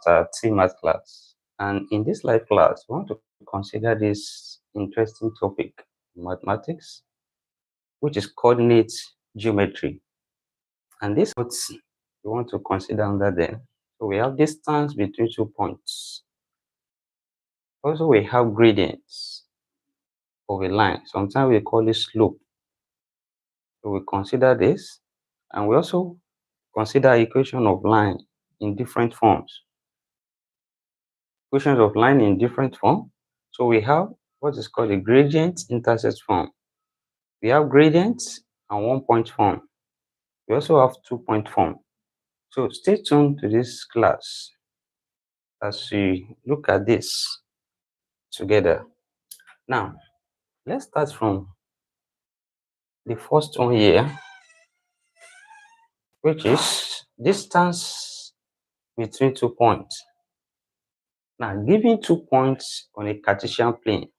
T math class, and in this live class we want to consider this interesting topic, mathematics, which is coordinate geometry. And this what we want to consider under them. So we have distance between 2 points. Also we have gradients of a line. Sometimes we call it slope. So we consider this, and we also consider equation of line in different forms. Equations of line in different form. So we have what is called a gradient-intercept form. We have gradients and 1 point form. We also have 2 point form. So stay tuned to this class as we look at this together. Now, let's start from the first one here, which is distance between 2 points. Now, given 2 points on a Cartesian plane,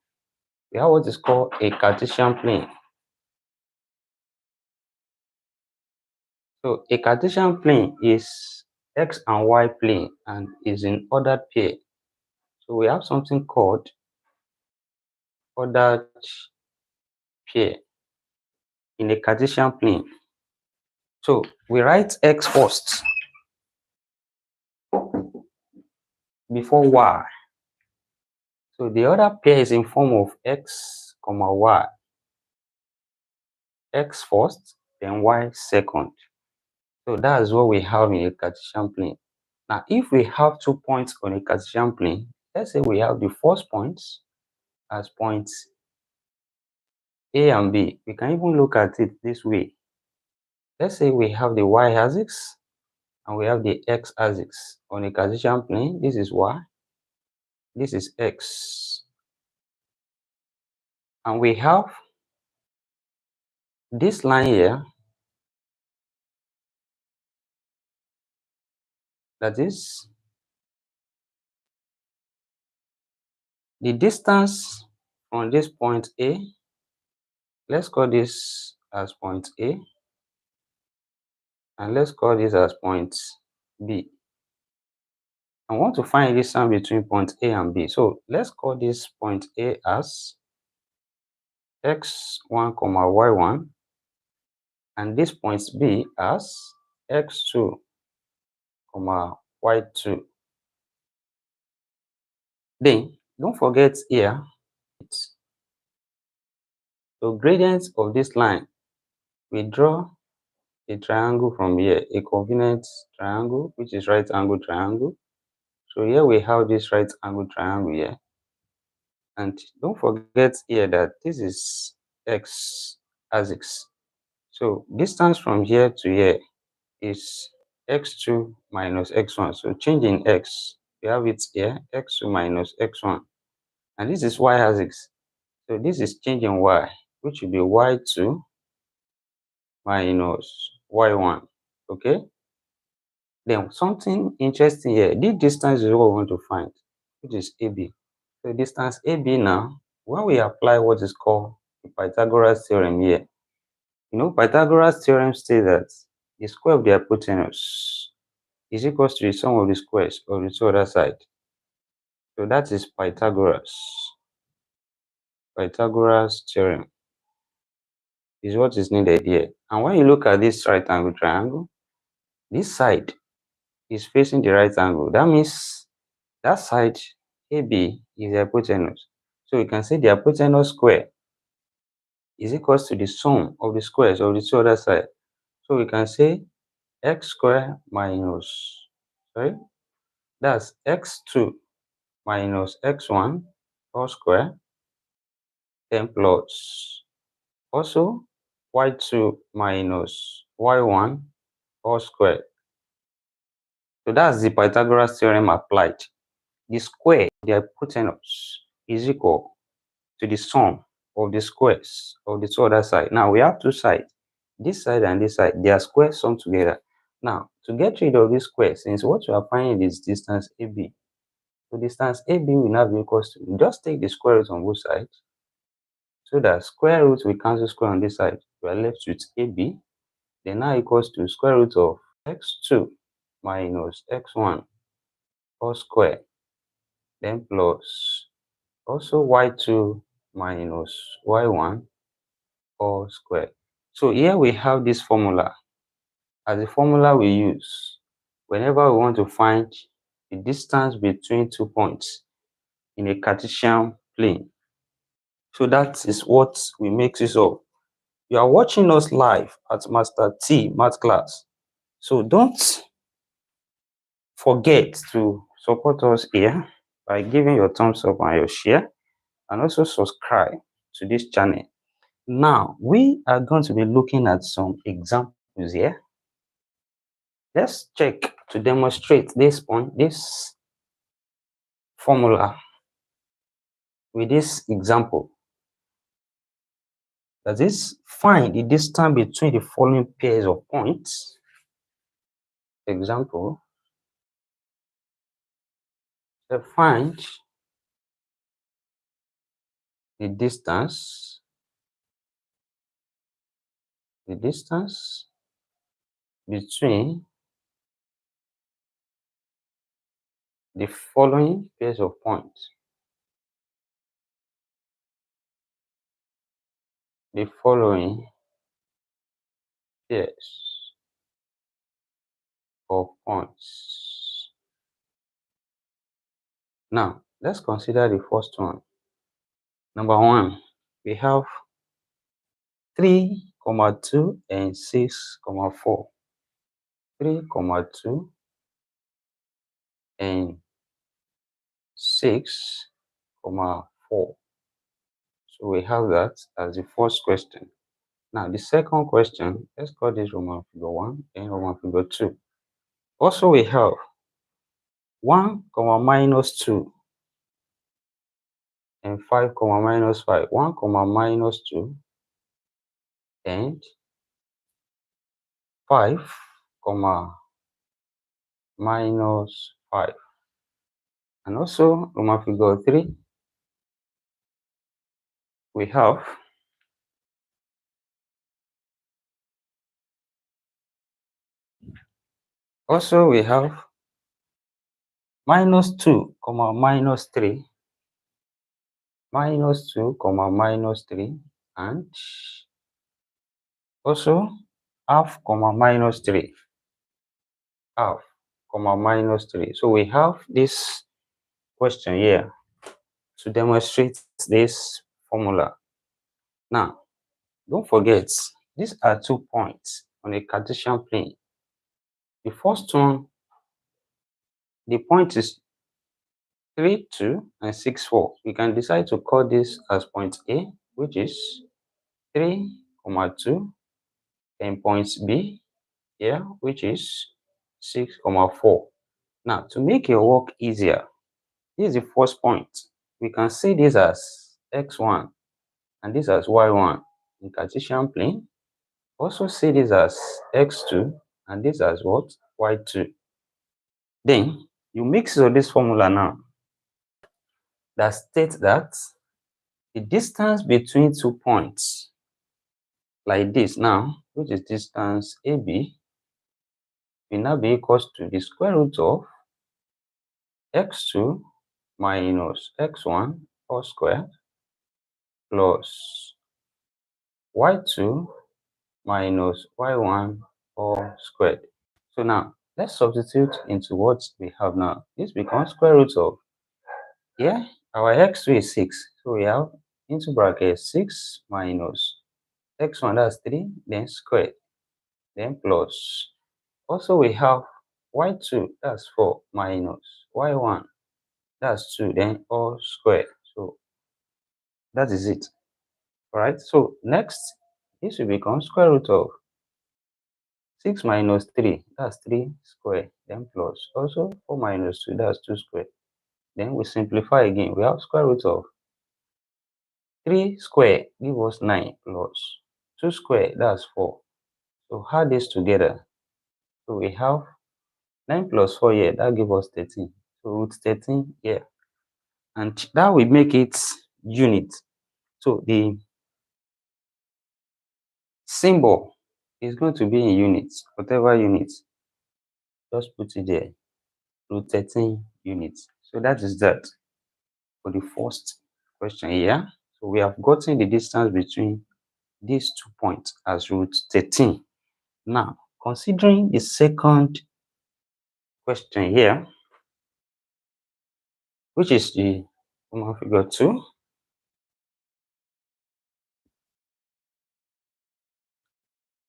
we have what is called a Cartesian plane. So a Cartesian plane is x and y plane and is in ordered pair. So we have something called ordered pair in a Cartesian plane. So we write x first before y. So the other pair is in form of x comma y. X first, then y second. So that's what we have in a Cartesian plane. Now, if we have 2 points on a Cartesian plane, let's say we have the first points as points A and B. We can even look at it this way. Let's say we have the y-axis and we have the x-axis on a Cartesian plane. This is y, this is x, and we have this line here, that is the distance from this point A. Let's call this as point A, and let's call this as point B. I want to find the distance between point A and B. So let's call this point A as x1 comma y1, and this point B as x2 comma y2. Then don't forget here, so gradient of this line, we draw a triangle from here, a convenient triangle, which is right angle triangle. So here we have this right angle triangle here, and don't forget here that this is x axis. So distance from here to here is x2 minus x1. So changing x, we have it here, x2 minus x1, and this is y-axis. So this is changing y, which will be y2 minus y1. Okay. Then something interesting here. This distance is what we want to find, which is AB. So distance AB now, when we apply what is called the Pythagoras theorem here, Pythagoras theorem states that the square of the hypotenuse is equals to the sum of the squares of the two other side. So that is Pythagoras theorem is what is needed here. And when you look at this right angle triangle, this side is facing the right angle. That means that side AB is the hypotenuse. So you can say the hypotenuse square is equals to the sum of the squares of the two other side. So we can say x square minus, that's x2 minus x1 whole square, then plus also y2 minus y1 whole square. So that's the Pythagoras theorem applied. The square, the hypotenuse, is equal to the sum of the squares of the two other side. Now we have two sides, this side and this side, their squares sum together. Now to get rid of this square, since what you are finding is distance AB, so distance AB will now be equals to, just take the square root on both sides, so that square root will cancel square on this side. We are left with AB, then now equals to square root of x2 minus x1 all square, then plus also y2 minus y1 all square. So here we have this formula as the formula we use whenever we want to find the distance between 2 points in a Cartesian plane. So that is what we make use of. You are watching us live at Master T Math class. So don't forget to support us here by giving your thumbs up and your share, and also subscribe to this channel. Now, we are going to be looking at some examples here. Let's check to demonstrate this formula with this example. That is, find the distance between the following pairs of points. Example, find the distance between the following pairs of points. The following pairs of points. Now, let's consider the first one. Number one, we have 3, 2 and 6, 4. 3, 2 and 6, 4. So we have that as the first question. Now, the second question, let's call this Roman figure 1 and Roman figure 2. Also, we have 1, minus 2 and 5, minus 5. 1, minus 2 and 5, minus 5. And also, Roman figure 3, we have minus 2, minus 3, minus 2, minus 3, and also half, minus 3, half, minus 3. So we have this question here to demonstrate this formula. Now, don't forget, these are 2 points on a Cartesian plane. The first one, the point is 3, 2 and 6, 4. We can decide to call this as point A, which is 3, 2, and point B here, which is 6, 4. Now, to make your work easier, this is the first point. We can see this as x1 and this as y1 in Cartesian plane. Also see this as x2 and this as what? Y2. Then you mix with this formula now that states that the distance between 2 points like this now, which is distance AB, will now be equals to the square root of x2 minus x1 all squared plus y2 minus y1 all squared. So now let's substitute into what we have now. This becomes square root of, here our x2 is 6, so we have into bracket 6 minus x1, that's 3, then squared, then plus, also we have y2, that's 4, minus y1, that's 2, then all squared. So that is it. All right, so next this will become square root of 6 minus 3, that's 3 square, then plus also 4 minus 2, that's 2 square. Then we simplify again. We have square root of 3 square give us 9 plus 2 square, that's 4. So add this together. So we have 9 plus 4 here, that gives us 13. So root 13 here. And that will make it unit. So the symbol is going to be in units, whatever units. Just put it there. Root 13 units. So that is that for the first question here. So we have gotten the distance between these 2 points as root 13. Now, considering the second question here, which is the common figure 2.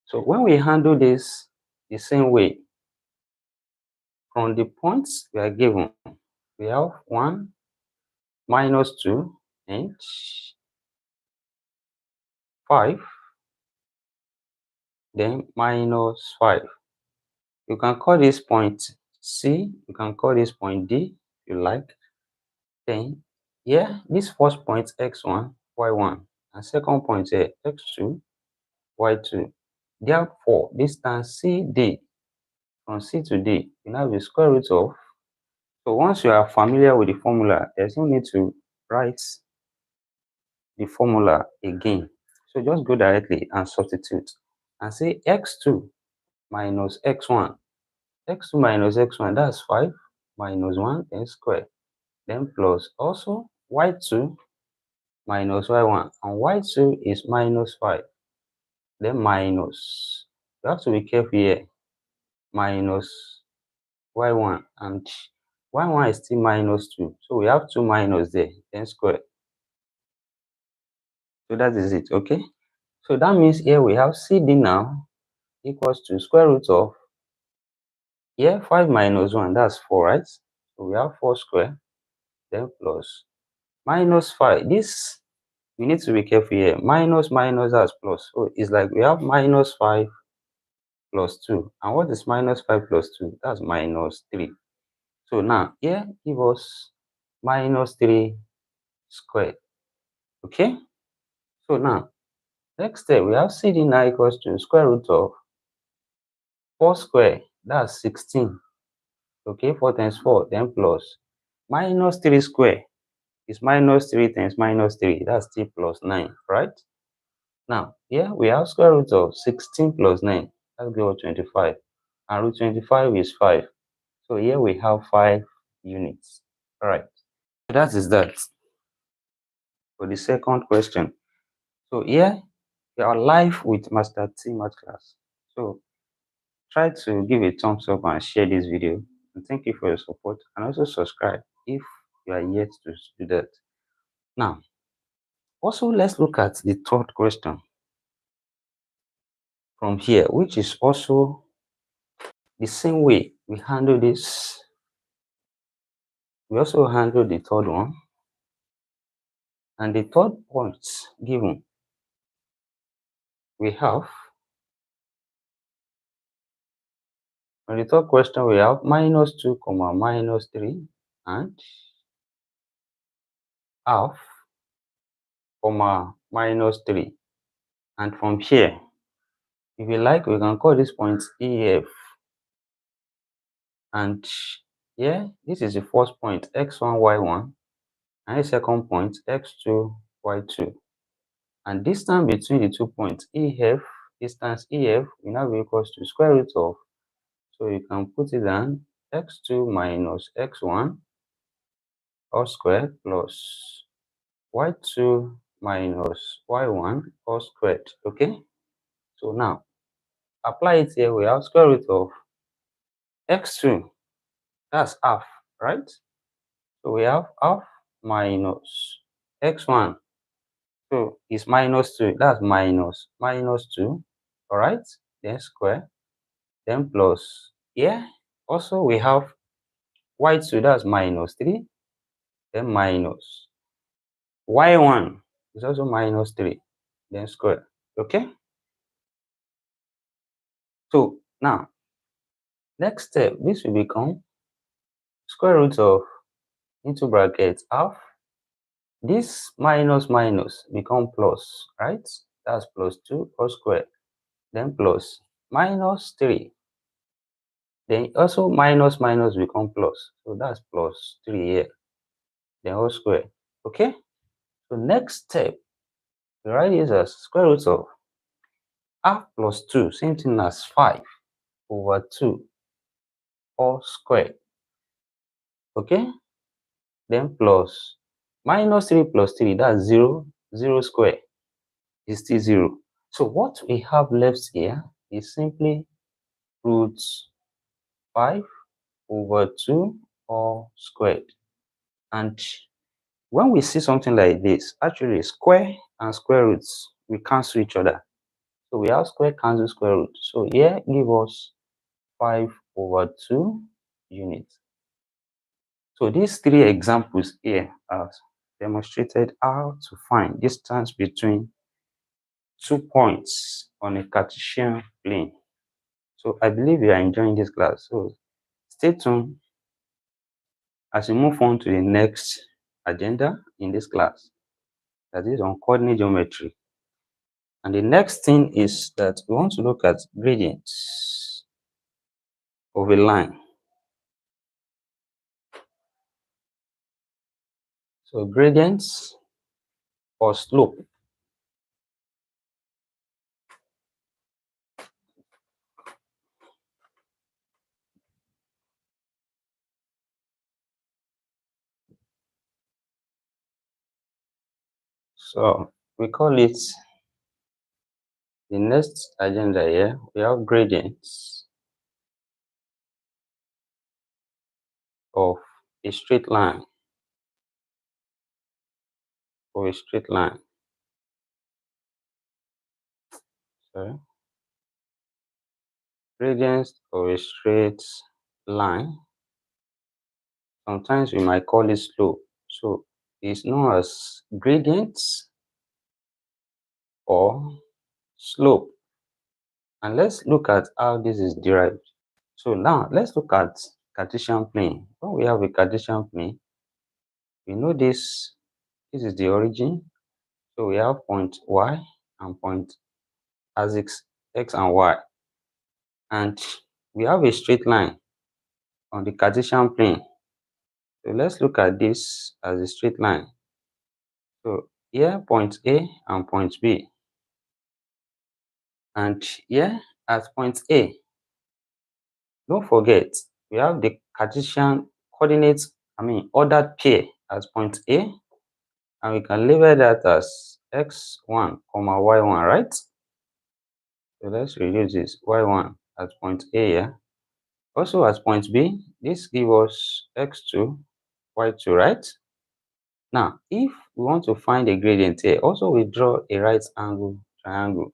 So when we handle this the same way, from the points we are given, we have 1 minus 2 and 5, then minus 5. You can call this point C, you can call this point D if you like. Then here, this first point x1, y1, and second point here x2, y2. Therefore, distance CD from C to D will now be square root of. So once you are familiar with the formula, there's no need to write the formula again. So just go directly and substitute and say x2 minus x1. x2 minus x1, that's 5 minus 1 then square. Then plus also y2 minus y1, and y2 is minus 5. Then minus, you have to be careful here, minus y1, and y1 is still minus 2. So we have 2 minus there, then square. So that is it, okay? So that means here we have CD now equals to square root of, here 5 minus 1, that's 4, right? So we have 4 square, then plus minus 5. This, we need to be careful here. Minus minus, that's plus. So it's like we have minus 5 plus 2. And what is minus 5 plus 2? That's minus 3. So now here give us minus 3 squared. Okay? So now, next step, we have CD now equals to square root of 4 square, that's 16. Okay, 4 times 4, then plus minus 3 square is minus 3 times minus 3, that's still plus 9, right? Now, here we have square root of 16 plus 9, that's give us 25. And root 25 is 5. So here we have 5 units. All right. So that is that for the second question. So here you are live with Master T Math class. So try to give a thumbs up and share this video. And thank you for your support. And also subscribe if you are yet to do that. Now, also let's look at the third question from here, which is also the same way we handle this. We also handle the third one. And the third point given, we have, on the third question, we have minus 2 comma minus 3 and half comma minus 3. And from here, if you like, we can call this point EF. And here, this is the first point, x1, y1, and the second point, x2, y2. And distance between the 2 points, EF, distance EF, will now be equals to square root of, so you can put it down, x2 minus x1 all squared plus y2 minus y1 all squared. Okay, so now apply it here. We have square root of x2, that's half, right? So we have half minus x1, so it's minus 2, that's minus 2, all right? Then square, then plus, yeah, also we have y2, that's minus 3, then minus y1 is also minus 3, then square. Okay, so now next step, this will become square root of, into brackets, half, this minus minus become plus, right? That's plus 2 all square, then plus minus 3, then also minus minus become plus, so that's plus 3 here, then whole square. Okay, so next step, we write this as square root of half plus 2, same thing as 5 over 2 all square. Okay, then plus minus 3 plus 3, that's 0. 0 square is still 0. So what we have left here is simply root 5 over 2 all squared. And when we see something like this, actually square and square roots we cancel each other. So we have square cancel square root. So here give us 5 over 2 units. So these three examples here have demonstrated how to find distance between 2 points on a Cartesian plane. So I believe you are enjoying this class. So stay tuned as we move on to the next agenda in this class, that is on coordinate geometry. And the next thing is that we want to look at gradients of a line. So gradients or slope. So we call it, the next agenda here, we have gradients of a straight line. Of a straight line. Sorry. Gradients of a straight line. Sometimes we might call it slope. So it's known as gradients or slope. And let's look at how this is derived. So now let's look at Cartesian plane. When we have a Cartesian plane, we know this is the origin. So we have point y and point as x and y. And we have a straight line on the Cartesian plane. So let's look at this as a straight line. So here point A and point B. And here at point A, don't forget, we have the Cartesian coordinates, ordered pair as point A, and we can label that as x1, y1, right? So let's reduce this y1 at point A here. Also at point B, this gives us x2, y2, right? Now, if we want to find a gradient here, also we draw a right angle triangle,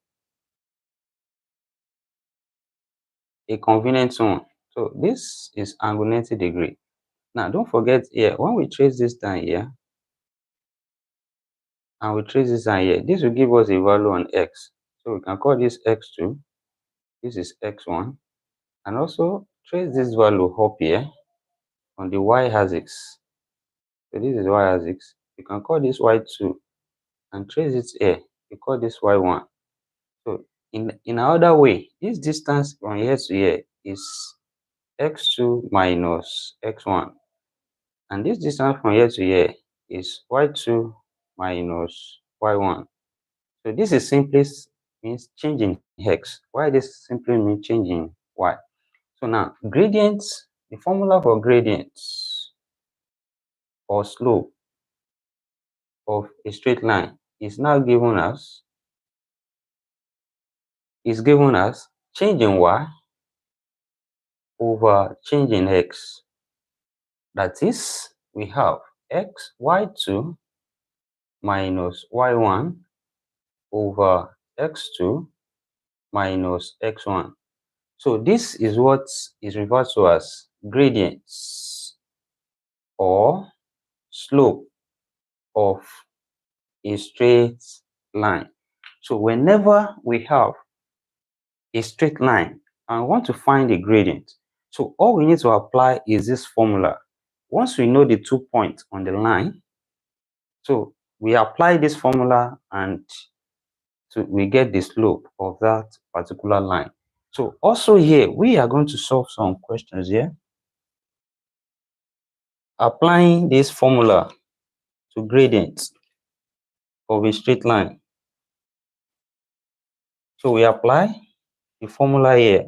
a convenient one. So this is angle 90 degree. Now, don't forget here, when we trace this down here, and we trace this down here, this will give us a value on x. So we can call this x2, this is x1, and also trace this value up here on the y-axis. So this is y-axis. You can call this y2 and trace it here. You call this y1. So in another way, this distance from here to here is x2 minus x1. And this distance from here to here is y2 minus y1. So this is simply means changing x. Why this simply means changing y. So now gradients, the formula for gradients or slope of a straight line is now given as changing y over changing x. That is, we have y2 minus y1 over x2 minus x1. So this is what is referred to as gradients or slope of a straight line. So whenever we have a straight line and want to find a gradient, so all we need to apply is this formula. Once we know the 2 points on the line, so we apply this formula and we get the slope of that particular line. So also here, we are going to solve some questions here, applying this formula to gradients of a straight line. So we apply the formula here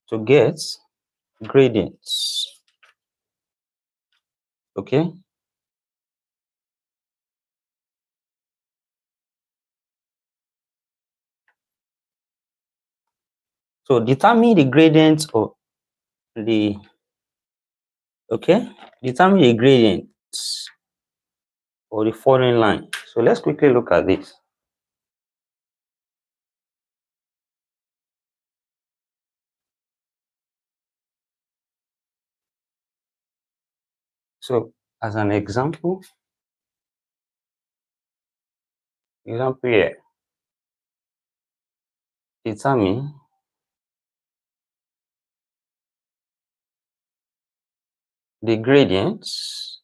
to get gradients Okay. So determine the gradient of the determine the gradient of the following line. So let's quickly look at this. So as an example here, determine the gradients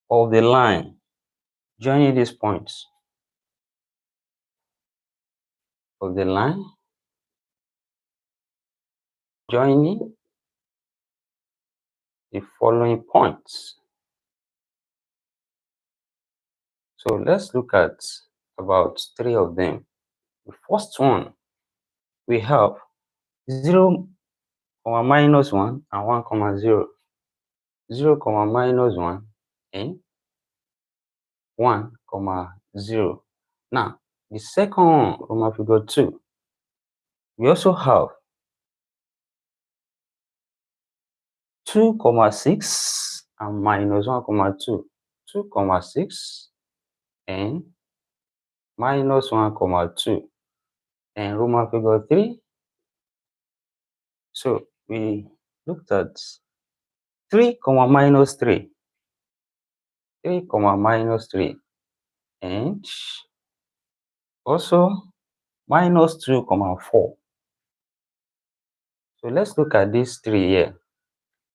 of the line joining these points of the line joining the following points. So let's look at about 3 of them. The first one, we have 0, minus 1 and 1, 0. 0, minus 1 and 1, 0. Now, the second one, Roman figure 2, we also have 2, 6 and minus 1, 2. 2, 6 and minus 1, 2. And Roman figure 3. So we looked at 3, minus 3. 3, minus 3. And also minus 2, 4. So let's look at these 3 here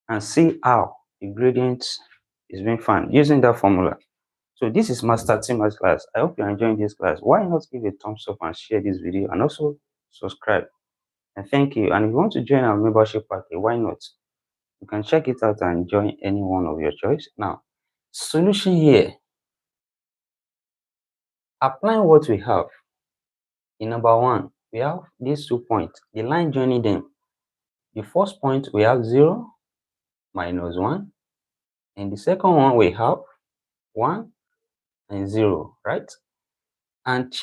and see how the gradient is being found using that formula. So this is Master Tima's class. I hope you're enjoying this class. Why not give a thumbs up and share this video, and also subscribe. And thank you. And if you want to join our membership package, why not? You can check it out and join any one of your choice. Now, solution here. Applying what we have. In number 1, we have these 2 points, the line joining them. The first point we have 0, minus 1. And the second one we have 1 and 0, right? And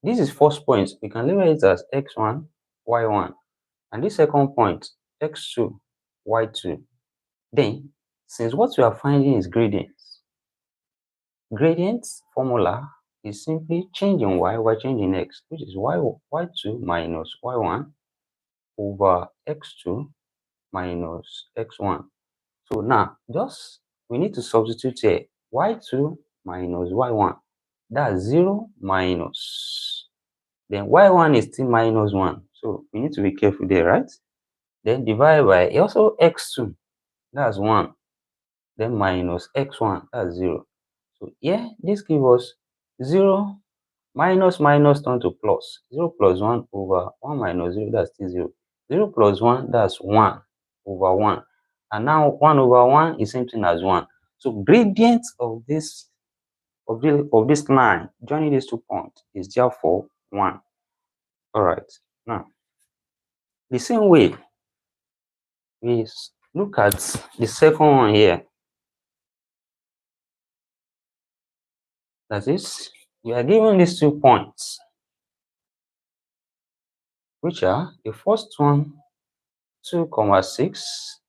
this is first point. We can label it as x1, y1. And this second point, x2, y2. Then, since what we are finding is gradients, gradient formula is simply changing y, changing x, which is y2 minus y1 over x2 minus x1. So now, we need to substitute here y2 minus y1. That's 0 minus. Then y1 is still minus 1. So we need to be careful there, right? Then divide by also x2. That's 1. Then minus x1. That's 0. So here, this gives us 0 minus turn to plus. 0 plus 1 over 1 minus 0. That's still 0. 0 plus 1, that's 1 over 1. And now 1 over 1 is same thing as 1. So gradient of this line joining these 2 points is therefore 1. All right. Now, the same way, we look at the second one here. That is, we are given these 2 points, which are the first one 2, 6,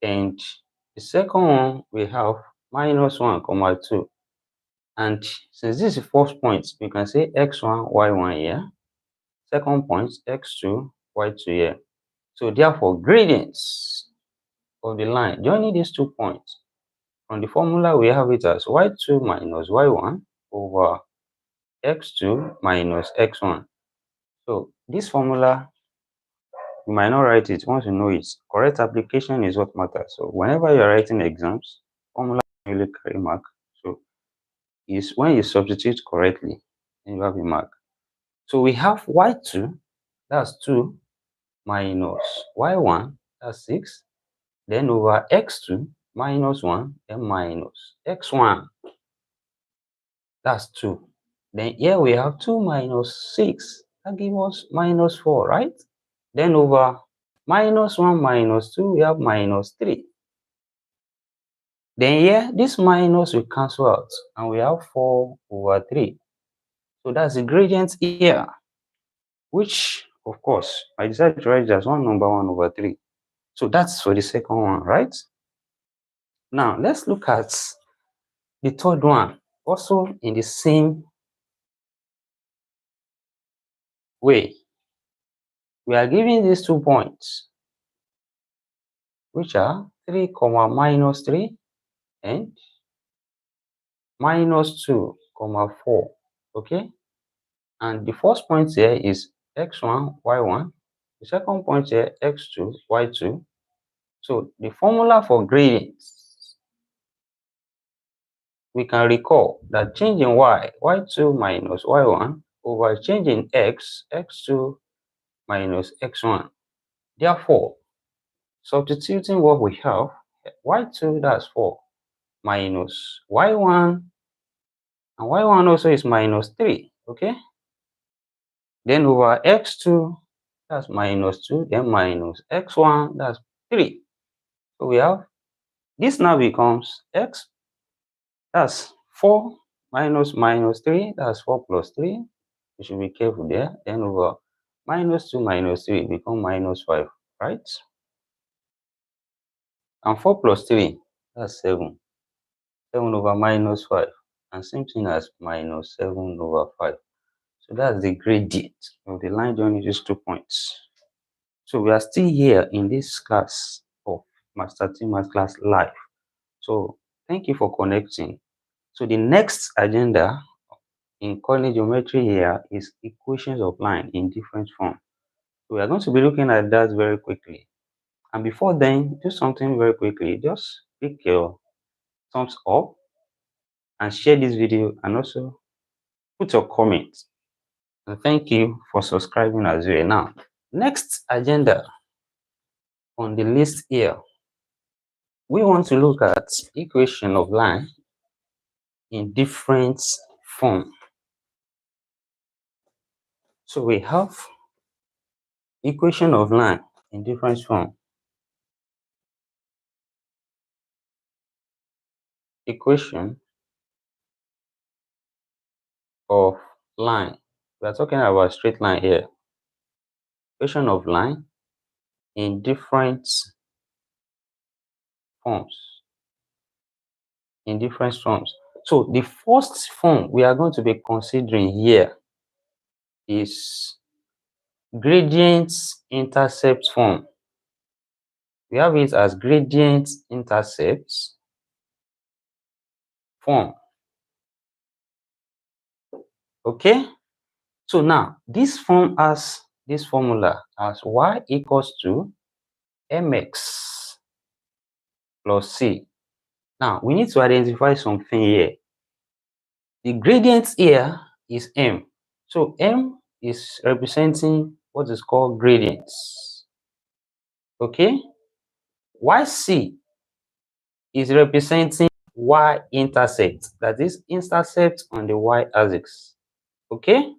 and the second one we have minus 1, 2. And since this is the first point, we can say x1, y1 here. Second point, x2, y2 here. So therefore, gradients of the line joining these 2 points, from the formula we have it as y2 minus y1 over x2 minus x1. So this formula, you might not write it. Once you know it, correct application is what matters. So whenever you're writing exams, formula really carry mark. So is when you substitute correctly, then you have a mark. So we have y2, that's 2, minus y1, that's 6, then over x2 minus 1, then minus x1, that's 2. Then here we have 2 minus 6, that gives us minus 4, right? Then over minus 1 minus 2, we have minus 3. Then here, this minus will cancel out, and we have 4 over 3. So that's the gradient here, which, of course, I decided to write it as 1 number 1 over 3. So that's for the second one, right? Now, let's look at the third one, also in the same way. We are given these 2 points, which are 3 comma minus 3 and minus 2 comma 4. Okay, and the first point here is x1 y1, the second point here x2 y2. So the formula for gradients, we can recall that change in y2 minus y1 over change in x2 minus x1. Therefore, substituting what we have, y2, that's 4, minus y1, and y1 also is minus 3, okay? Then over x2, that's minus 2, then minus x1, that's 3. So we have, this now becomes x, that's 4 minus minus 3, that's 4 plus 3. We should be careful there. Then over minus 2 minus 3 become minus 5, right? And 4 plus 3, that's 7. 7 over minus 5. And same thing as minus 7 over 5. So that's the gradient of the line joining these 2 points. So we are still here in this class of Master T Math Class Live. So thank you for connecting. So the next agenda in coordinate geometry here is equations of line in different form. So we are going to be looking at that very quickly. And before then, do something very quickly. Just click your thumbs up and share this video, and also put your comments. And thank you for subscribing as well. Now, next agenda on the list here, we want to look at equation of line in different form. So we have equation of line in different form. Equation of line. We are talking about straight line here. Equation of line in different forms. In different forms. So the first form we are going to be considering here is gradient-intercept form. We have it as gradient-intercept form. Okay, so now this form has this formula as y equals to mx plus c. Now we need to identify something here. The gradient here is m. So m is representing what is called gradients. Okay, yc is representing y-intercept, that is intercept on the y-axis. Okay,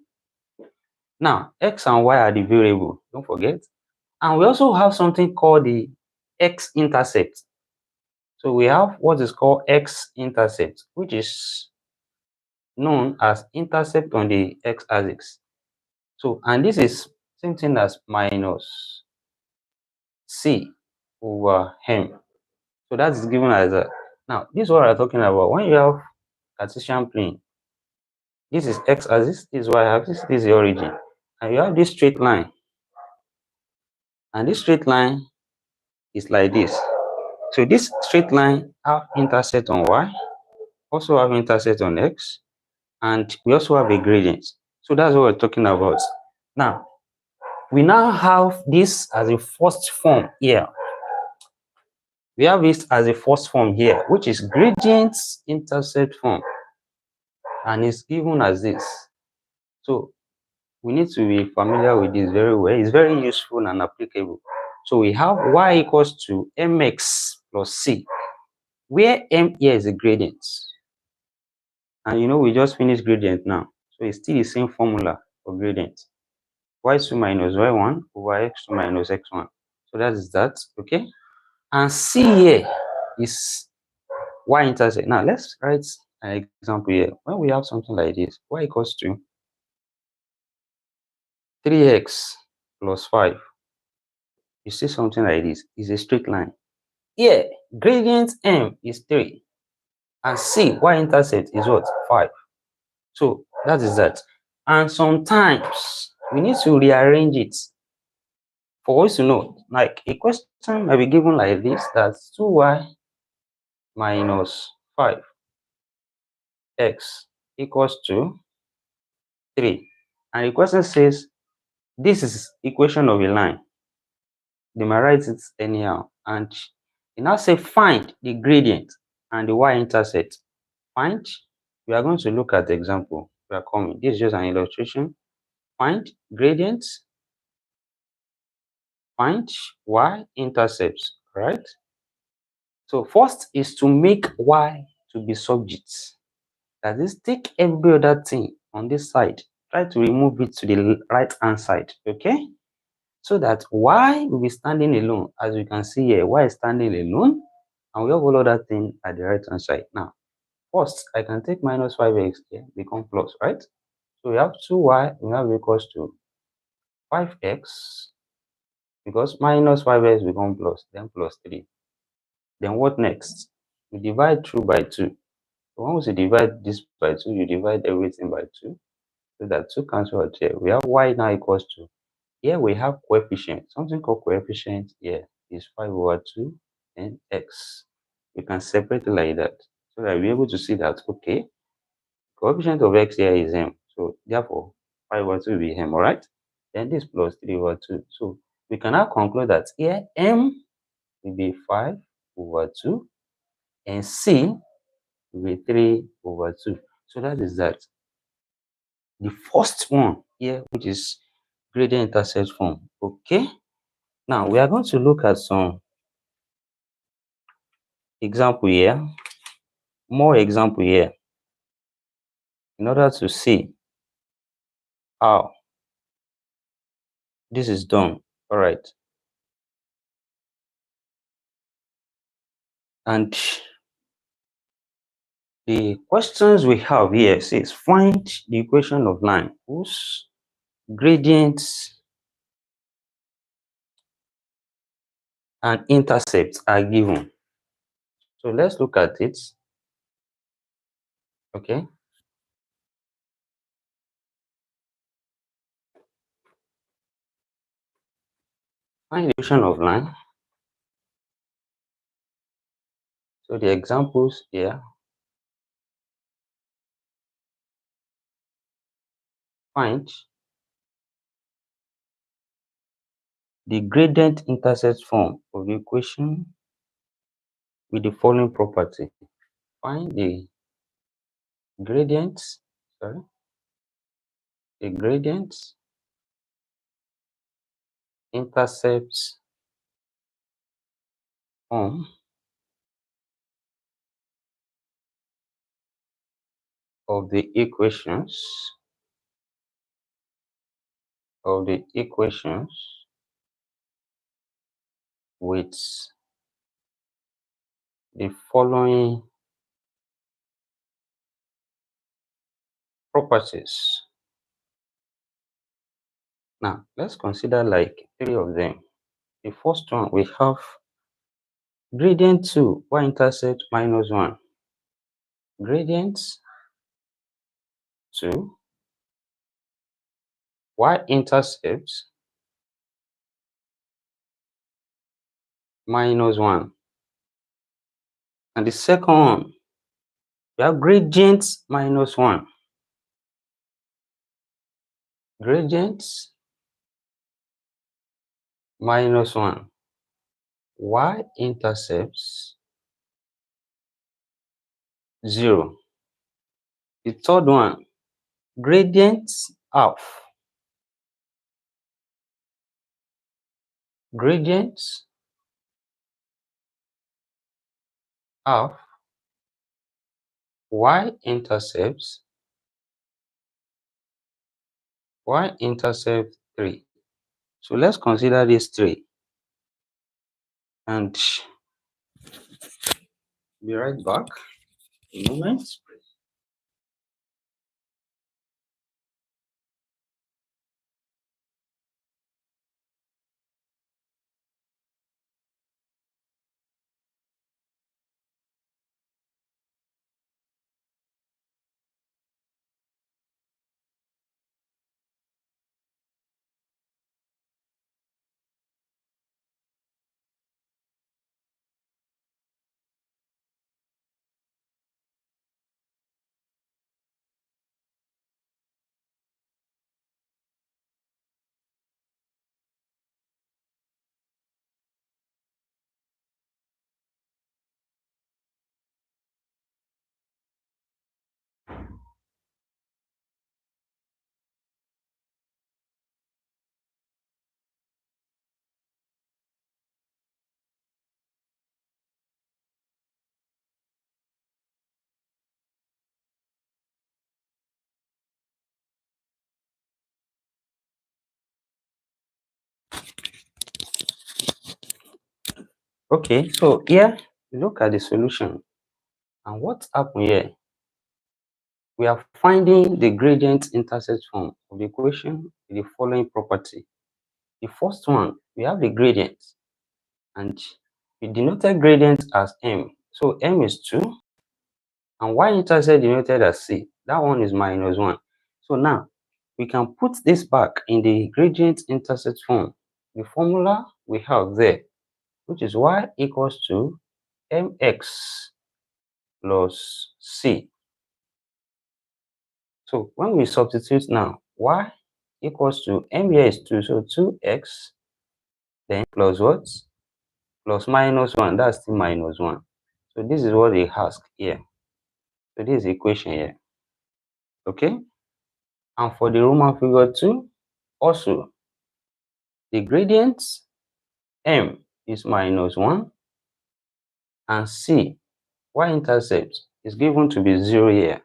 now x and y are the variable, don't forget. And we also have something called the x-intercept. So we have what is called x-intercept, which is known as intercept on the x-axis. So, and this is same thing as minus c over m. So that is given as a, now this is what we're talking about. When you have Cartesian plane, this is x-axis, this is y-axis, this is the origin, and you have this straight line, and this straight line is like this. So this straight line have intercept on y, also have intercept on x, and we also have a gradient. So that's what we're talking about. Now we now have this as a first form here. We have this as a first form here, which is gradient-intercept form, and it's given as this. So we need to be familiar with this very well. It's very useful and applicable. So we have y equals to mx plus c, where m here is a gradient. And you know, we just finished gradient now. So it's still the same formula for gradient. Y2 minus y1 over x2 minus x1. So that is that. Okay. And C here is y-intercept. Now let's write an example here. When we have something like this, y equals to 3x plus 5. You see something like this is a straight line. Here, gradient m is 3 and C, y-intercept is what? 5. So that is that. And sometimes we need to rearrange it for us to know. Like a question might be given like this, that's 2y minus 5x equals to 3. And the question says this is equation of a line. They might write it anyhow. And you now say find the gradient and the y-intercept. Find, we are going to look at the example we are coming. This is just an illustration. Find gradient, find y-intercepts, right? So first is to make y to be subject. That is, take every other thing on this side, try to remove it to the right hand side, okay? So that y will be standing alone. As you can see here, y is standing alone, and we have all other things at the right hand side. Now, first, I can take minus 5x here, become plus, right? So we have 2y, we have equals to 5x, because minus 5x become plus, then plus 3. Then what next? We divide through by 2. So once you divide this by 2, you divide everything by 2. So that 2 cancel out here. We have y now equals to, here we have coefficient. Something called coefficient here is 5 over 2 and x. We can separate it like that. So that we'll be able to see that, okay, coefficient of x here is m. So therefore, 5 over 2 will be m, alright? Then this plus 3 over 2. So we can now conclude that here m will be 5 over 2 and c will be 3 over 2. So that is that. The first one here, which is gradient intercept form. Okay. Now we are going to look at some example here, more example here, in order to see how this is done. All right. And the questions we have here says find the equation of line whose gradients and intercepts are given. So let's look at it. Okay. Find the equation of line. So the examples here. Find the gradient intercept form of the equation with the following property. Find the gradient, sorry, the gradient intercepts form of the equations with the following properties. Now let's consider like 3 of them. The first one, we have gradient 2 y-intercept minus 1, gradient 2 y-intercept minus 1. And the second one, we have gradient minus 1, gradient minus 1, y-intercepts 0. The third one, gradient half, gradient half, y-intercepts 3. So let's consider these 3. and be right back in a moment. Okay, so here look at the solution, and what's happened here? We are finding the gradient intercept form of the equation with the following property. The first one, we have the gradient, and we denoted gradient as m. So m is 2, and y-intercept denoted as c. That one is -1. So now we can put this back in the gradient intercept form. The formula we have there, which is y equals to mx plus c. So when we substitute now, y equals to m here is 2, so 2x, then plus what? Plus -1, that's still -1. So this is what they ask here. So this is the equation here. Okay? And for the Roman figure 2, also the gradient m is -1, and c, y-intercept, is given to be 0 here.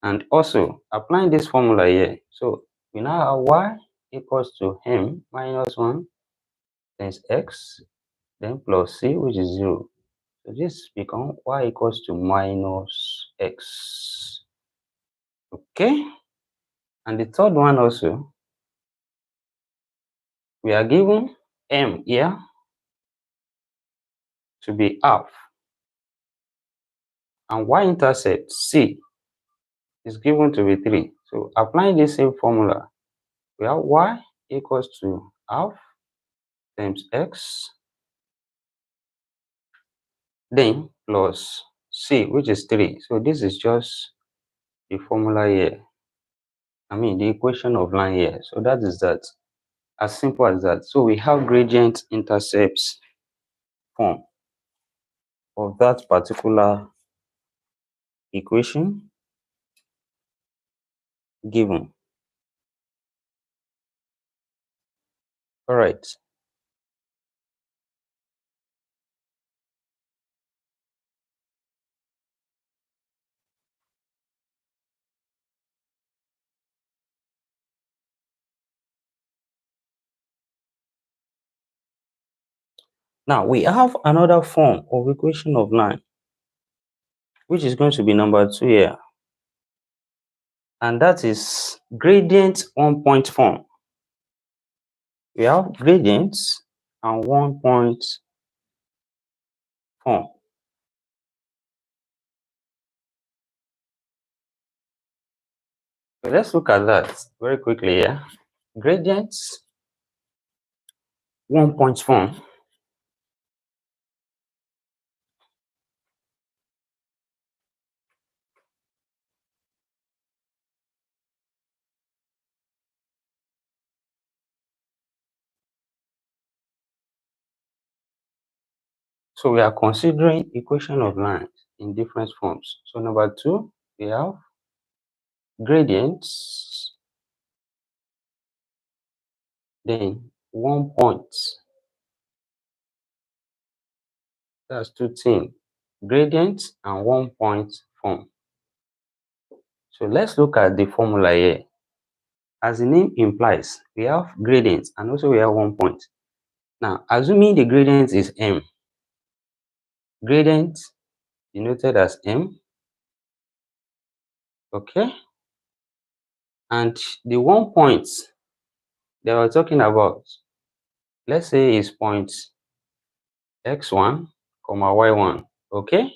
And also applying this formula here, so we now have y equals to m -1 times x, then plus c, which is 0. So this becomes y equals to -x. Okay? And the third one also, we are given m here to be half, and y-intercept c is given to be 3. So applying the same formula, we have y equals to half times x, then plus c, which is 3. So this is just the formula here. I mean the equation of line here. So that is that. As simple as that. So we have gradient intercepts form of that particular equation given. All right. Now we have another form of equation of line, which is going to be number 2 here. And that is gradient 1-point form. We have gradients and 1-point form. So let's look at that very quickly here. Gradients 1-point form. So we are considering equation of lines in different forms. So number 2, we have gradients, then 1 point. That's 2 things, gradient and 1-point form. So let's look at the formula here. As the name implies, we have gradients and also we have 1 point. Now, assuming the gradient is m, gradient denoted as m, okay, and the 1 point that we're talking about, let's say is point x1, y1, okay.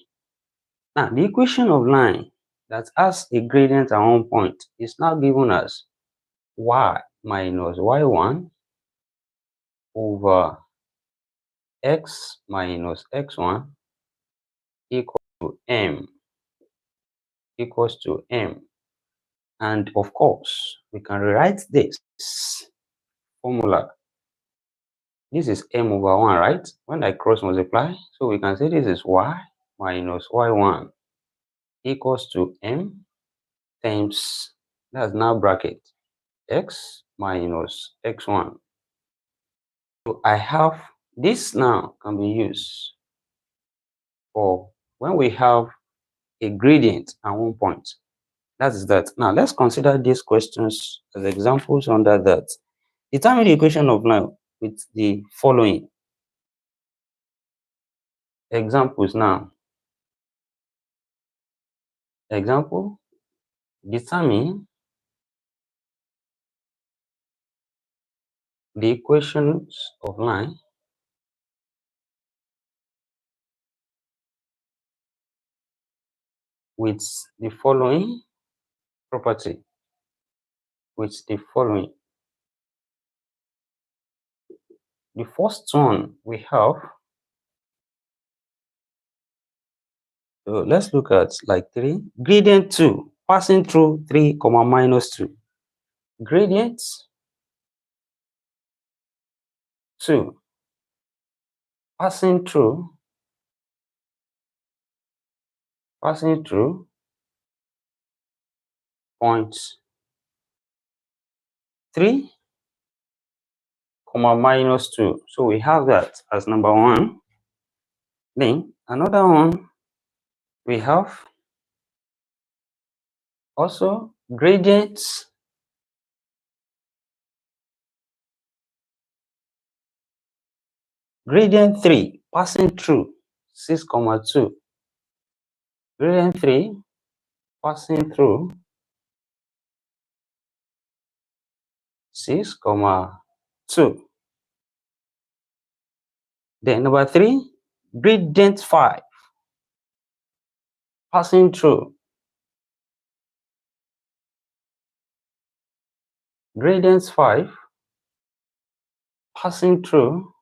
Now, the equation of line that has a gradient at 1 point is now given as y minus y1 over x minus x1 equals to m, and of course we can rewrite this formula. This is m over 1, right? When I cross multiply, so we can say this is y minus y1 equals to m times, that's now bracket, x minus x1. So I have this now can be used for when we have a gradient at 1 point. That is that. Now let's consider these questions as examples under that. Determine the equation of line with the following examples now. Example, determine the equations of line with the following property. With the following. The first one we have, so let's look at like 3. Gradient 2 passing through 3 comma minus 2. Gradient 2 passing through point 3 comma minus 2. So we have that as number 1. Then another one we have also gradient 3 passing through 6 comma 2. Gradient 3 passing through 6 comma 2. Then number 3, gradient 5 passing through gradient 5 passing through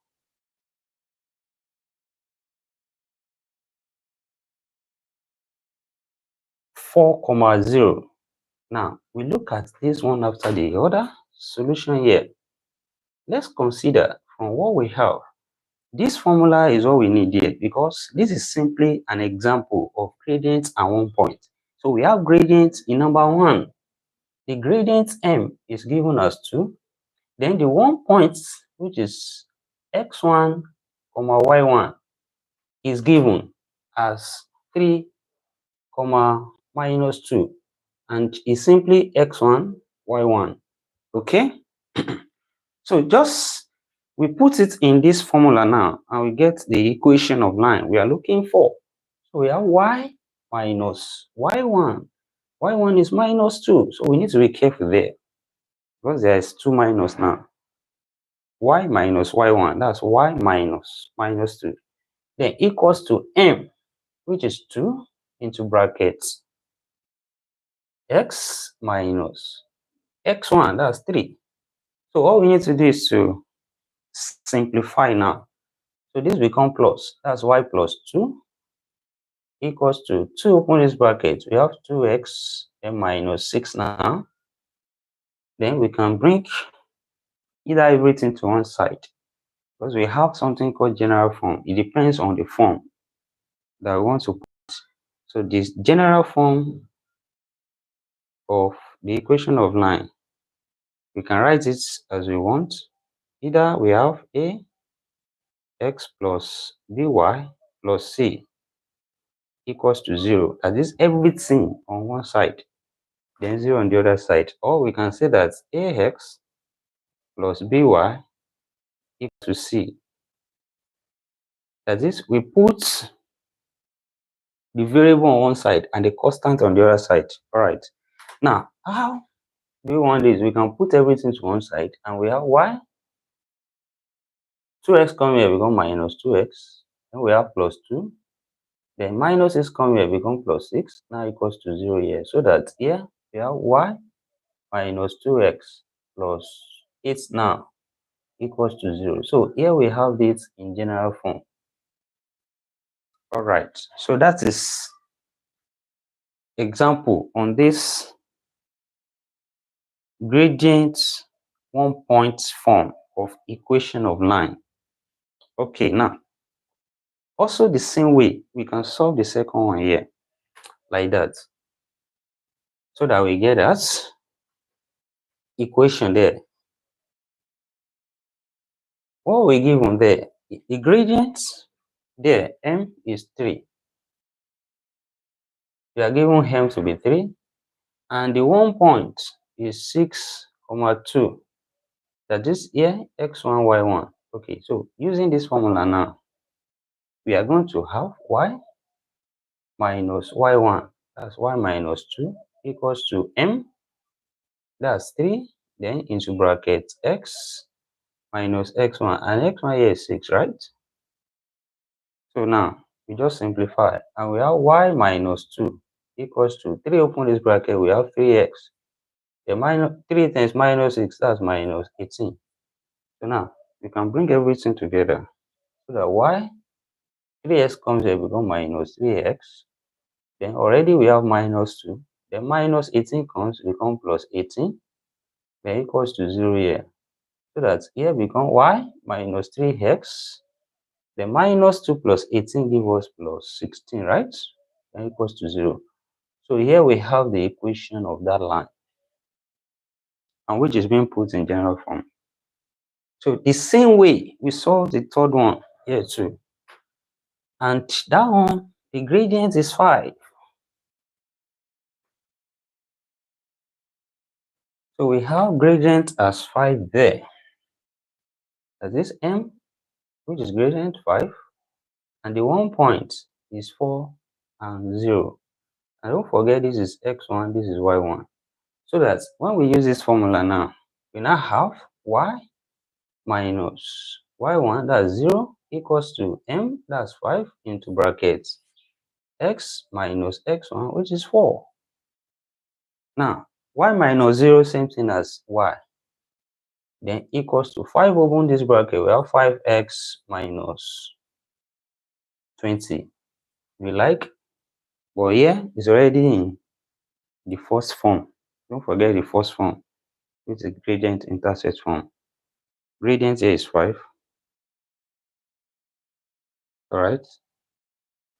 4 comma 0. Now we look at this one after the other solution here. Let's consider from what we have. This formula is what we need here because this is simply an example of gradients at 1 point. So we have gradients in number 1. The gradient m is given as 2. Then the 1 point, which is x1 comma y1, is given as 3 comma minus 2, and is simply x1 y1. Okay. So just we put it in this formula now and we get the equation of line we are looking for. So we have y minus y1. Y1 is minus 2, so we need to be careful there because there is 2 minus now. Y minus y1, that's y minus 2. Then equals to m, which is 2 into brackets x minus x1, that's 3. So all we need to do is to simplify now. So this becomes plus, that's y plus 2 equals to 2, open this bracket, we have 2x m minus 6 now. Then we can bring either everything to one side because we have something called general form. It depends on the form that we want to put. So this general form of the equation of line, we can write it as we want. Either we have a x plus by plus c equals to 0. That is everything on one side, then 0 on the other side. Or we can say that ax plus by equals to c. That is, we put the variable on one side and the constant on the other side. All right. Now, how do we want this? We can put everything to one side and we have y. 2x come here become minus 2x. Then we have plus 2. Then minus 6 come here become plus 6. Now equals to 0 here. So that here we have y minus 2x plus 8 now equals to 0. So here we have it in general form. All right. So that is example on this gradient 1-point form of equation of line. Okay, now also the same way we can solve the second one here like that, so that we get that equation there. What we given there, the gradient there, m is 3. We are given m to be 3, and the 1 point is 6, 2. That is here x1, y1. Okay, so using this formula now, we are going to have y minus y1, that's y minus 2, equals to m, that's 3, then into bracket x minus x1, and x1 here is 6, right? So now we just simplify and we have y minus 2 equals to 3, open this bracket, we have 3x. The minus 3 times minus 6, that's minus 18. So now we can bring everything together so that y 3x comes here become minus 3x. Then already we have minus 2. Then minus 18 comes become plus 18. Then equals to 0 here. So that here become y minus 3x. Then minus 2 plus 18 give us plus 16, right? Then equals to 0. So here we have the equation of that line, and which is being put in general form. So the same way we solve the third one here too. And that one, the gradient is 5. So we have gradient as 5 there. That is m, which is gradient 5, and the 1 point is 4 and 0. And don't forget this is x1, this is y1. So that when we use this formula now, we now have y minus y1, that's 0, equals to m, that's 5, into brackets x minus x1, which is 4. Now, y minus 0, same thing as y. Then equals to 5, open this bracket, we have 5x minus 20. We like, but here is already in the first form. Don't forget the first form, which is gradient-intercept form. Gradient here is 5. Alright,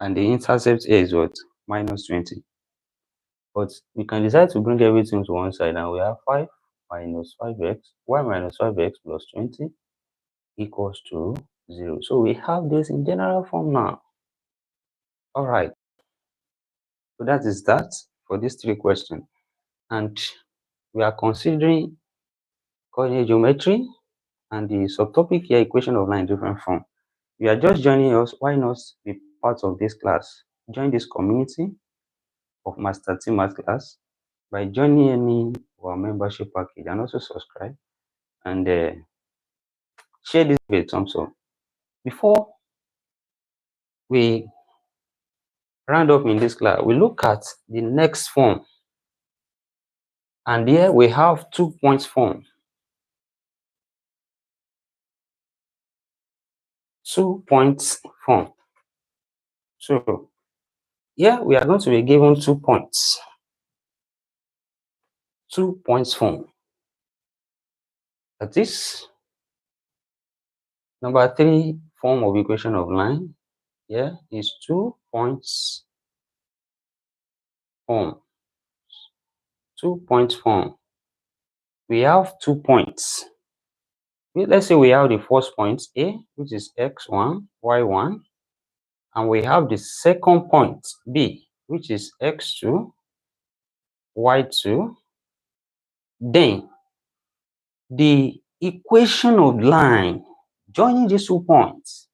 and the intercept here is what? Minus 20. But we can decide to bring everything to one side, and we have 5 minus 5x, y minus 5x plus 20 equals to 0. So we have this in general form now. Alright, so that is that for these 3 questions. And we are considering coordinate geometry and the subtopic here, equation of line in different form. If you are just joining us, why not be part of this class? Join this community of Master T Math class by joining any of our membership package, and also subscribe and share this with thumbs up. Before we round up in this class, we look at the next form, and here we have 2 points form. 2 points form. So here we are going to be given 2 points. 2 points form. That is number 3 form of equation of line. Here is 2 points form. 2 points form. We have 2 points. Let's say we have the first point A, which is x1, y1, and we have the second point B, which is x2, y2. Then the equation of line joining these 2 points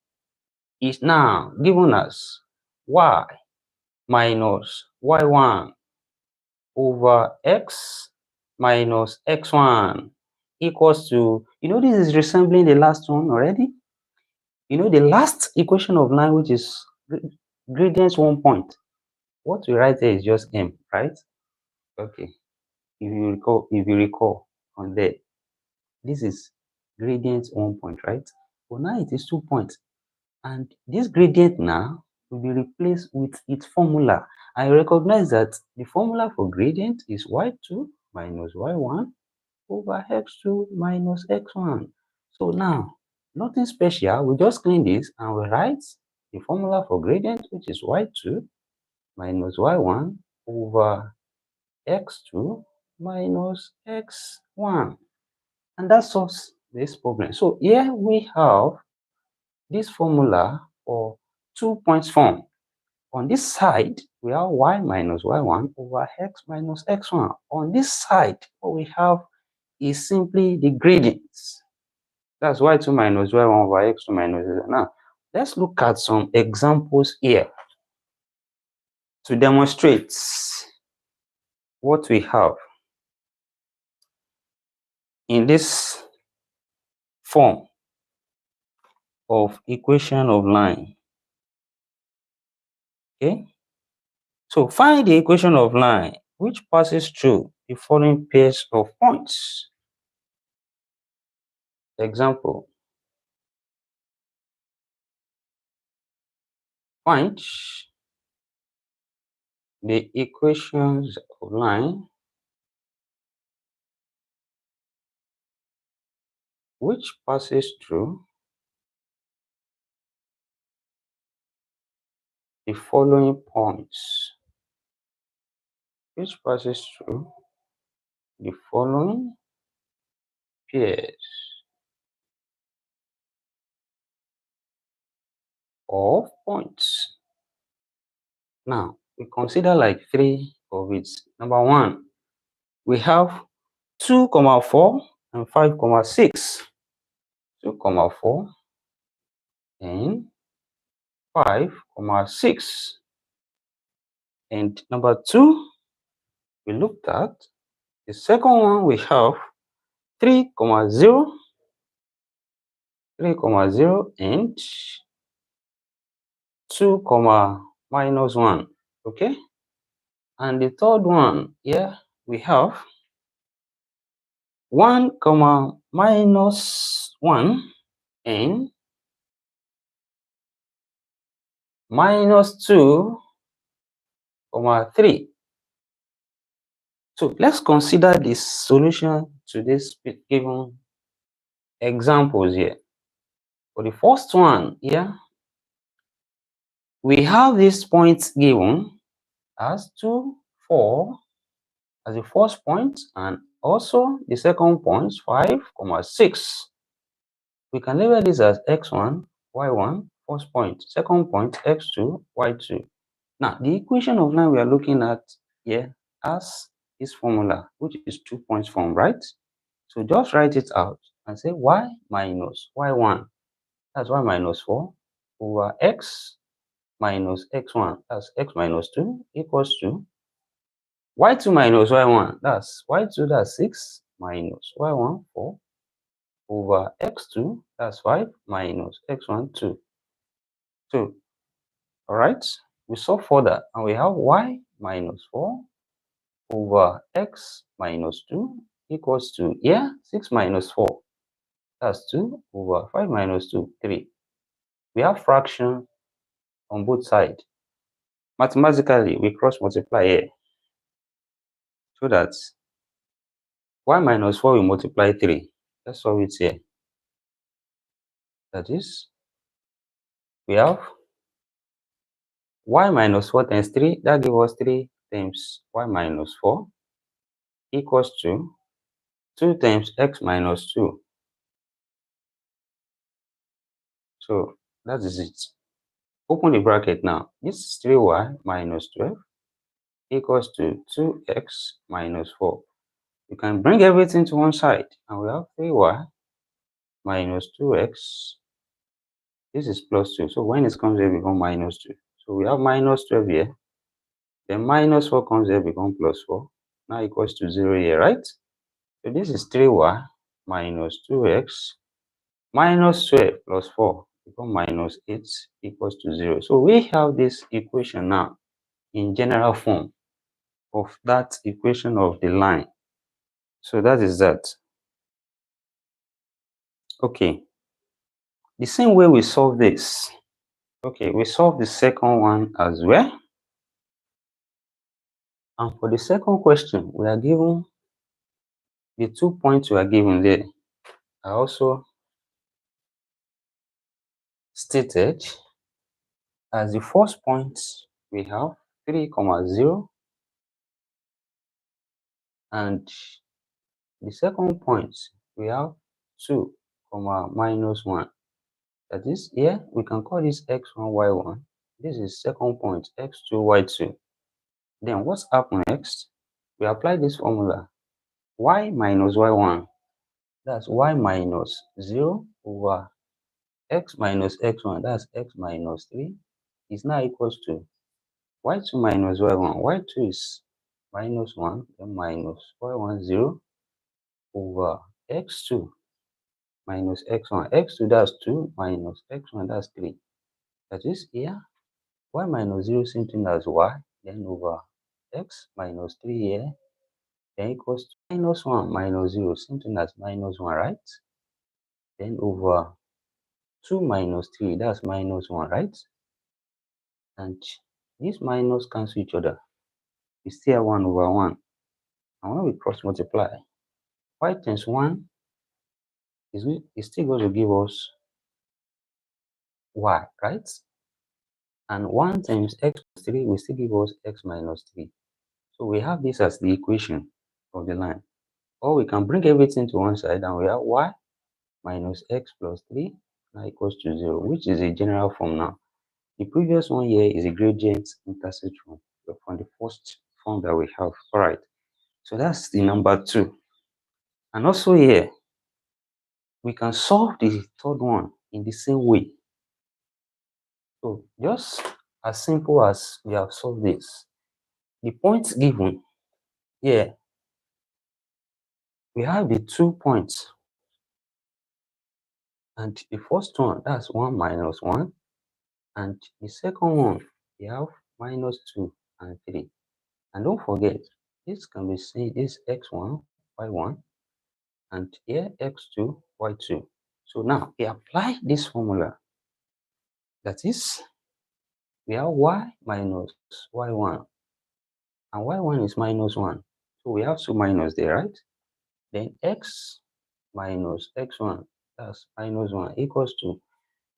is now given as y minus y1 over x minus x1 equals to, this is resembling the last one already. The last equation of line, which is gradient 1 point, what we write there is just m, right? Okay. If you recall on there, this is gradient 1 point, right? But now it is 2 points. And this gradient now will be replaced with its formula. I recognize that the formula for gradient is y2 minus y1 over x2 minus x1. So now, nothing special. We just clean this and we write the formula for gradient, which is y2 minus y1 over x2 minus x1. And that solves this problem. So here we have this formula for 2 points form. On this side, we have y minus y1 over x minus x1. On this side, what we have is simply the gradients. That's y2 minus y1 over x2 minus x1. Now, let's look at some examples here to demonstrate what we have in this form of equation of line. Okay, so find the equation of line which passes through the following pairs of points. Example, find the equations of line which passes through the following points. Which passes through the following pairs of points. Now, we consider like 3 of it. Number 1, we have 2, 4 and 5, 6. 2, 4 and 5, 6. And number 2, we looked at. The second one, we have 3, 0, 3, 0 and 2, minus 1. Okay? And the third one here, we have 1, minus 1 and minus 2, 3. So let's consider the solution to this given examples here. For the first one here, we have this point given as 2, 4 as the first point, and also the second point 5, 6. We can label this as x1, y1, first point, second point x2, y2. Now the equation of line we are looking at here has this formula, which is 2 points form, right? So just write it out and say y minus y1, that's y minus 4, over x minus x1, that's x minus 2, equals to y2 minus y1, that's y2, that's 6, minus y1, 4, over x2, that's 5, minus x1, 2. So, all right, we solve for that, and we have y minus 4 over x minus 2 equals to, yeah, 6 minus 4, that's 2, over 5 minus 2, 3. We have fraction on both sides. Mathematically, we cross multiply here, so that y minus 4 will multiply 3. Let's solve it here. That is, we have y minus 4 times 3, that gives us 3 times y minus 4 equals to 2 times x minus 2. So that is it. Open the bracket now. This is 3y minus 12 equals to 2x minus 4. You can bring everything to one side, and we have 3y minus 2x This is plus 2. So when it comes here, become minus 2. So we have minus 12 here. Then minus 4 comes here, become plus 4. Now equals to 0 here, right? So this is 3y minus 2x minus 12 plus 4 become minus 8 equals to 0. So we have this equation now in general form of that equation of the line. So that is that. Okay. The same way we solve this. Okay, we solve the second one as well. And for the second question, we are given the 2 points we are given there are also stated as the first point we have 3, 0, and the second point we have 2, minus 1. That is, here we can call this x1, y1. This is second point, x2, y2. Then what's happened next? We apply this formula, y minus y1. That's y minus 0 over x minus x1. That's x minus 3 is now equals to y2 minus y1. y2 is minus 1, then minus y1 0 over x2 minus x1. x2 that's 2 minus x1 that's 3. That is here y minus 0 same thing as y, then over x minus 3 here, then equals to minus 1 minus 0 same thing as minus 1, right? Then over 2 minus 3, that's minus 1, right? And these minus cancel each other. We still have 1 over 1. And when we cross multiply, y times 1 is still going to give us y, right? And 1 times x plus 3 will still give us x minus 3. So we have this as the equation of the line. Or we can bring everything to one side and we have y minus x plus 3 now equals to 0, which is a general form now. The previous one here is a gradient intercept form from the first form that we have. All right. So that's the number 2. And also here, we can solve the third one in the same way. So just as simple as we have solved this, the points given here, we have the 2 points. And the first one, that's 1 minus 1. And the second one, we have minus 2 and 3. And don't forget, this can be seen, this x1, y1, and here x2, y2. So now we apply this formula. That is, we have y minus y1, and y1 is minus 1. So we have 2 minus there, right? Then x minus x1, that's minus 1, equals to,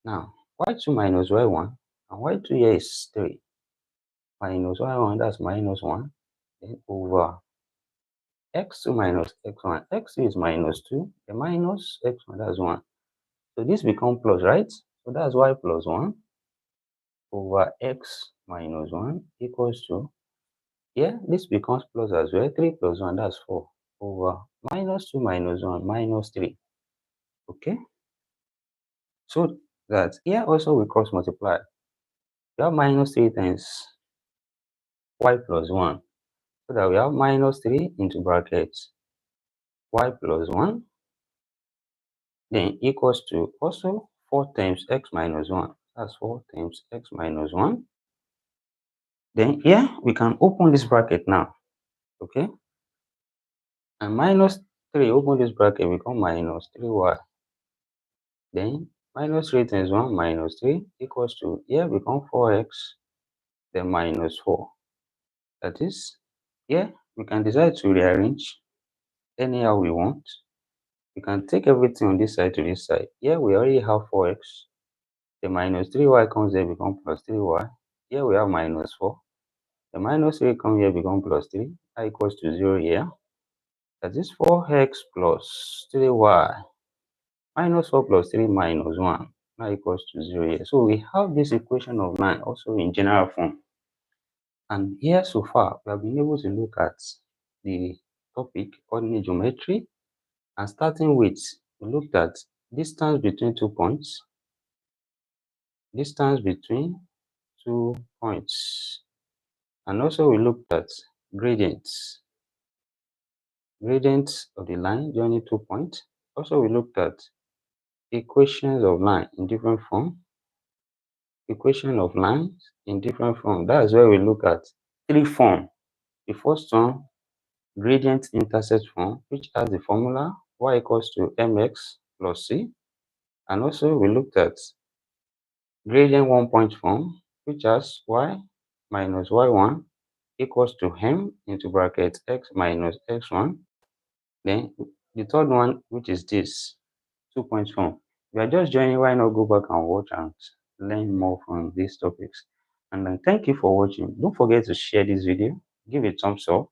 now, y2 minus y1, and y2 here is 3, minus y1, that's minus 1, then over x2 minus x1. x2 is minus 2, the minus x1, that's 1. So this becomes plus, right? So that's y plus 1 over x minus 1 equals to, here, this becomes plus as well. 3 plus 1, that's 4, over minus 2 minus 1, minus 3. Okay? So that here also we cross multiply. We have minus 3 times y plus 1. So that we have minus 3 into brackets y plus 1, then equals to also 4 times x minus 1. That's 4 times x minus 1. Then here we can open this bracket now. Okay? And minus 3, open this bracket, become minus 3y. Then minus 3 times 1 minus 3 equals to, here become 4x, then minus 4. That is, here we can decide to rearrange anyhow we want. We can take everything on this side to this side. Here we already have 4x. The minus 3y comes here, become plus 3y. Here we have minus 4. The minus 3 comes here, become plus 3. That equals to 0 here. That is 4x plus 3y minus 4 plus 3 minus 1. That equals to 0 here. So we have this equation of line also in general form. And here so far, we have been able to look at the topic coordinate geometry. And starting with, we looked at distance between 2 points. distance between 2 points. And also we looked at gradients of the line joining 2 points. Also we looked at equations of line in different form. Equation of lines in different form. That's where we look at three forms. The first one, gradient-intercept form, which has the formula y equals to mx plus c. And also we looked at gradient 1 point form, which has y minus y1 equals to m into bracket x minus x1. Then the third one, which is this 2 point form. If you are just joining, why not go back and watch and learn more from these topics? And then thank you for watching. Don't forget to share this video, give it a thumbs up,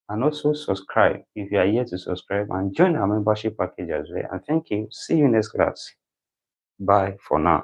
and also subscribe if you are yet to subscribe, and join our membership package as well. And thank you. See you next class. Bye for now.